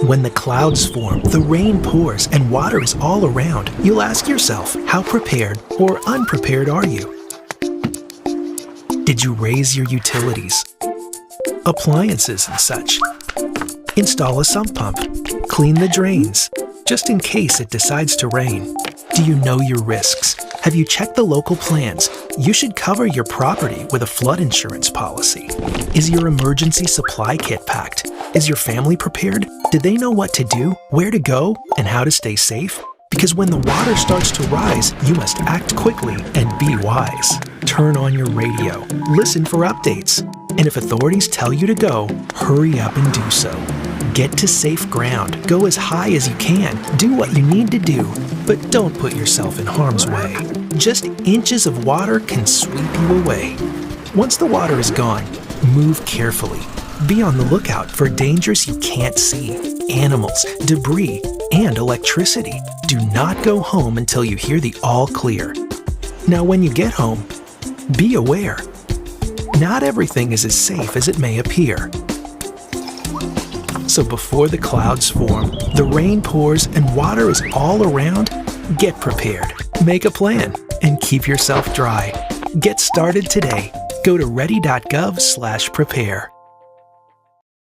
When the clouds form, the rain pours, and water is all around, you'll ask yourself, how prepared or unprepared are you? Did you raise your utilities, appliances and such? Install a sump pump. Clean the drains, just in case it decides to rain. Do you know your risks? Have you checked the local plans? You should cover your property with a flood insurance policy. Is your emergency supply kit packed? Is your family prepared? Do they know what to do, where to go, and how to stay safe? Because when the water starts to rise, you must act quickly and be wise. Turn on your radio, listen for updates, and if authorities tell you to go, hurry up and do so. Get to safe ground, go as high as you can, do what you need to do, but don't put yourself in harm's way. Just inches of water can sweep you away. Once the water is gone, move carefully. Be on the lookout for dangers you can't see, animals, debris, and electricity. Do not go home until you hear the all clear. Now when you get home, be aware. Not everything is as safe as it may appear. So before the clouds form, the rain pours, and water is all around, get prepared. Make a plan and keep yourself dry. Get started today. Go to ready.gov/prepare.